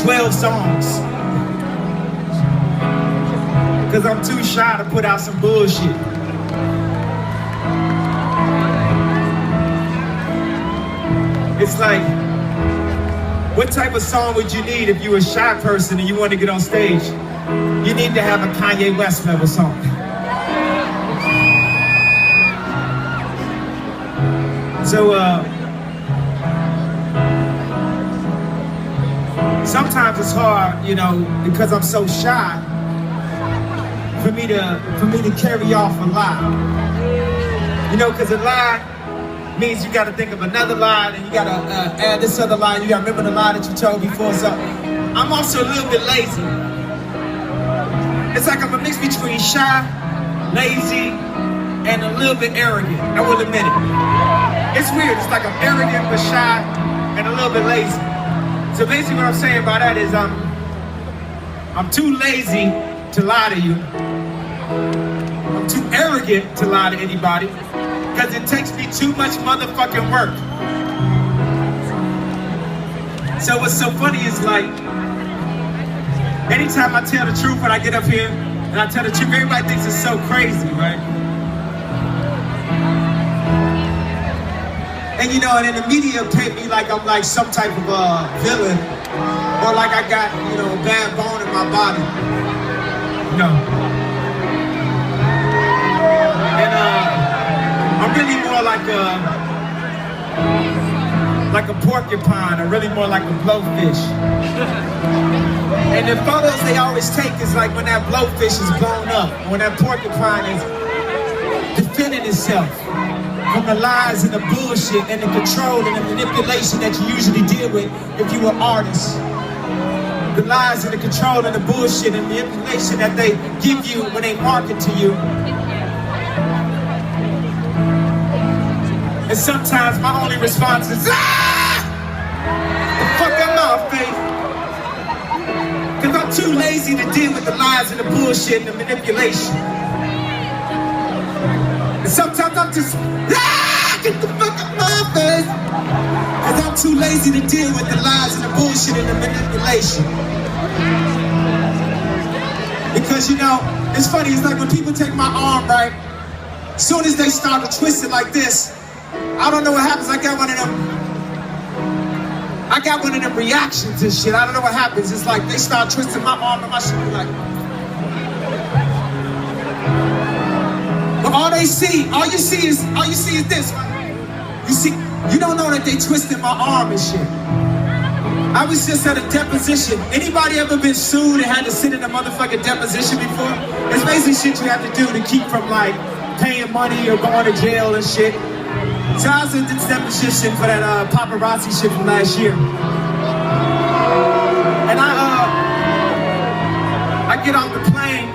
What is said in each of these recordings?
12 songs. Because I'm too shy to put out some bullshit. It's like, what type of song would you need if you were a shy person and you want to get on stage? You need to have a Kanye West level song. So, sometimes it's hard, you know, because I'm so shy, for me to carry off a lie. You know, because a lie means you got to think of another lie, and you got to add this other lie. You got to remember the lie that you told before. So I'm also a little bit lazy. It's like I'm a mix between shy, lazy, and a little bit arrogant. I will admit it. It's weird. It's like I'm arrogant but shy and a little bit lazy. So basically what I'm saying by that is I'm too lazy to lie to you. I'm too arrogant to lie to anybody because it takes me too much motherfucking work. So what's so funny is, like, anytime I tell the truth when I get up here and I tell the truth, everybody thinks it's so crazy, right? And you know, and then the media paint me like I'm like some type of villain, or like I got, you know, a bad bone in my body. No. And I'm really more like a porcupine, or really more like a blowfish. And the photos they always take is like when that blowfish is blown up, when that porcupine is defending itself from the lies and the bullshit and the control and the manipulation that you usually deal with if you're an artist. The lies and the control and the bullshit and manipulation that they give you when they market to you. And sometimes my only response is, ah! The fuck out my face. Because I'm too lazy to deal with the lies and the bullshit and the manipulation. And sometimes I'm just, get the fuck out my face. Cause I'm too lazy to deal with the lies and the bullshit and the manipulation. Because, you know, it's funny, it's like when people take my arm, right? As soon as they start to twist it like this, I don't know what happens. I got one of them reactions and shit. I don't know what happens. It's like they start twisting my arm and my shit be like. But all you see is this. You don't know that they twisted my arm and shit. I was just at a deposition. Anybody ever been sued and had to sit in a motherfucking deposition before? It's basically shit you have to do to keep from like paying money or going to jail and shit. So I was at this deposition for that paparazzi shit from last year. And I get off the plane.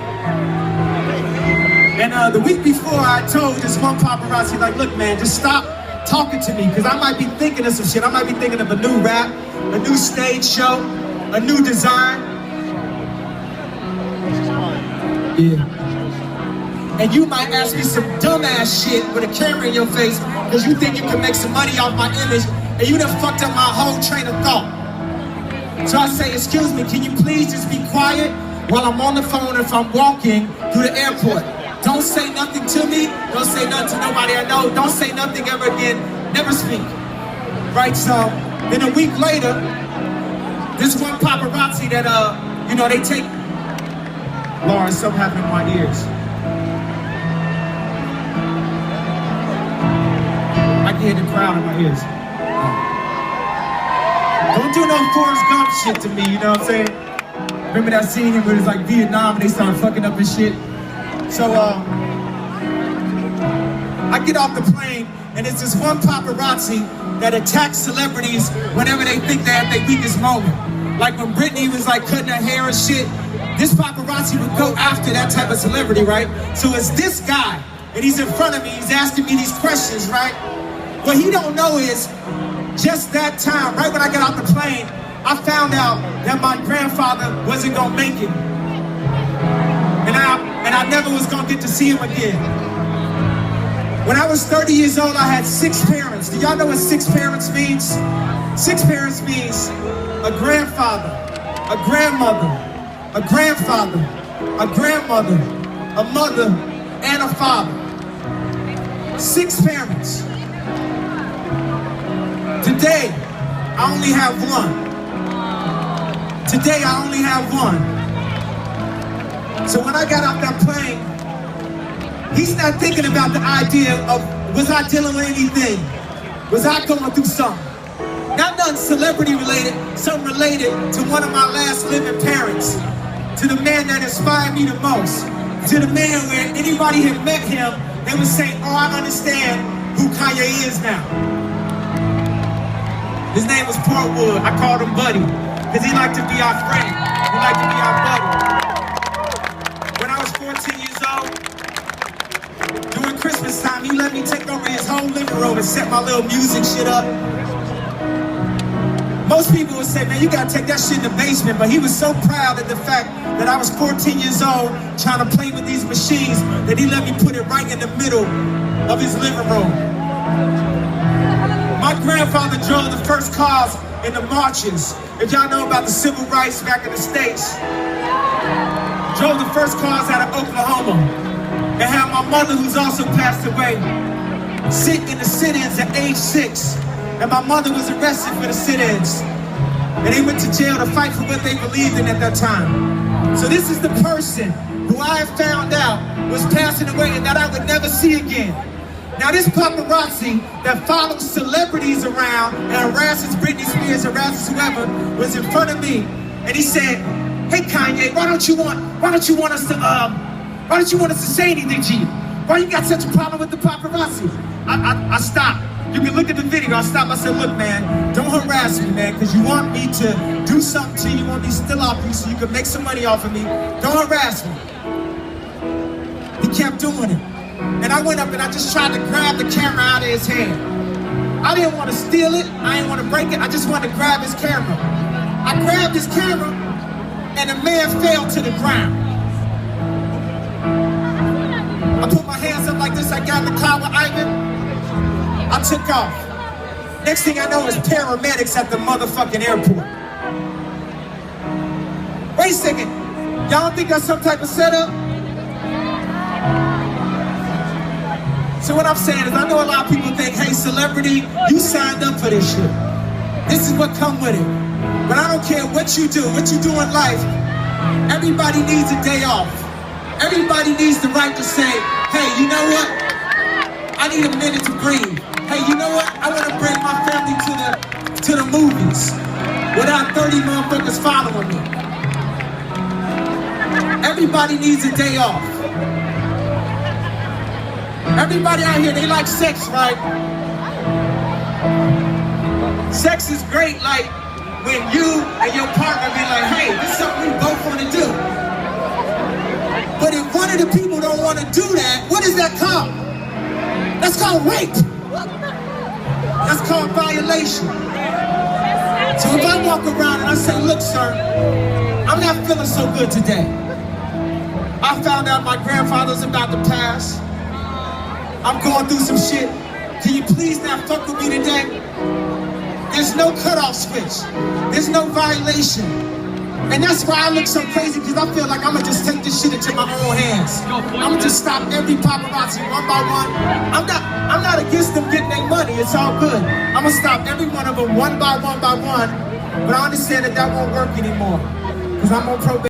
And the week before, I told this one paparazzi, like, look, man, just stop talking to me, because I might be thinking of some shit. I might be thinking of a new rap, a new stage show, a new design. Yeah. And you might ask me some dumbass shit with a camera in your face because you think you can make some money off my image, and you done fucked up my whole train of thought. So I say, excuse me, can you please just be quiet while I'm on the phone if I'm walking through the airport? Don't say nothing to me. Don't say nothing to nobody I know. Don't say nothing ever again. Never speak. Right, so then a week later, this one paparazzi that, you know, they take... Lauren, something happened in my ears. I can hear the crowd in my ears. Don't do no Forrest Gump shit to me, you know what I'm saying? Remember that scene where it was like Vietnam and they started fucking up and shit? So, I get off the plane and it's this one paparazzi that attacks celebrities whenever they think they're at their weakest moment. Like when Britney was like cutting her hair and shit, this paparazzi would go after that type of celebrity, right? So it's this guy, and he's in front of me, he's asking me these questions, right? What he don't know is, just that time, right when I got off the plane, I found out that my grandfather wasn't gonna make it. And I never was gonna get to see him again. When I was 30 years old, I had 6 parents. Do y'all know what 6 parents means? 6 parents means a grandfather, a grandmother, a grandfather, a grandmother, a mother, and a father. 6 parents. Today, I only have one. Today, I only have one. So when I got off that plane, he's not thinking about the idea of, was I dealing with anything? Was I going through something? Not nothing celebrity related, something related to one of my last living parents, to the man that inspired me the most, to the man where anybody had met him, they would say, oh, I understand who Kanye is now. His name was Portwood. I called him Buddy, because he liked to be our friend. He liked to be our buddy. When I was 14 years old, during Christmas time, he let me take over his whole living room and set my little music shit up. Most people would say, man, you gotta take that shit in the basement, but he was so proud of the fact that I was 14 years old trying to play with these machines that he let me put it right in the middle of his living room. My grandfather drove the first cars in the marches. If y'all know about the civil rights back in the States, drove the first cars out of Oklahoma, and had my mother, who's also passed away, sit in the sit-ins at age 6. And my mother was arrested for the sit-ins. And they went to jail to fight for what they believed in at that time. So this is the person who I have found out was passing away and that I would never see again. Now this paparazzi that follows celebrities around and harasses Britney Spears, harasses whoever, was in front of me. And he said, hey Kanye, why don't you want us to say anything to you? Why you got such a problem with the paparazzi? I stopped. You can look at the video. I stopped. I said, look, man, don't harass me, man, because you want me to do something to you. You want me to steal off you so you can make some money off of me. Don't harass me. He kept doing it. And I went up and I just tried to grab the camera out of his hand. I didn't want to steal it. I didn't want to break it. I just wanted to grab his camera. I grabbed his camera and the man fell to the ground. I put my hands up like this. I got in the car with Ivan. I took off. Next thing I know is paramedics at the motherfucking airport. Wait a second. Y'all don't think that's some type of setup? So what I'm saying is, I know a lot of people think, hey, celebrity, you signed up for this shit. This is what come with it. But I don't care what you do in life, everybody needs a day off. Everybody needs the right to say, hey, you know what? I need a minute to breathe. Hey, you know what? I want to bring my family to the movies without 30 motherfuckers following me. Everybody needs a day off. Everybody out here, they like sex, right? Sex is great, like when you and your partner be like, hey, this is something we both want to do. But if one of the people don't want to do that, what is that called? That's called rape. That's called violation. So if I walk around and I say, look, sir, I'm not feeling so good today. I found out my grandfather's about to pass. I'm going through some shit. Can you please not fuck with me today? There's no cutoff switch. There's no violation. And that's why I look so crazy, because I feel like I'm gonna just take this shit into my own hands. I'm gonna just stop every paparazzi one by one. I'm not against them getting their money, it's all good. I'm gonna stop every one of them one by one. But I understand that won't work anymore, because I'm on probation.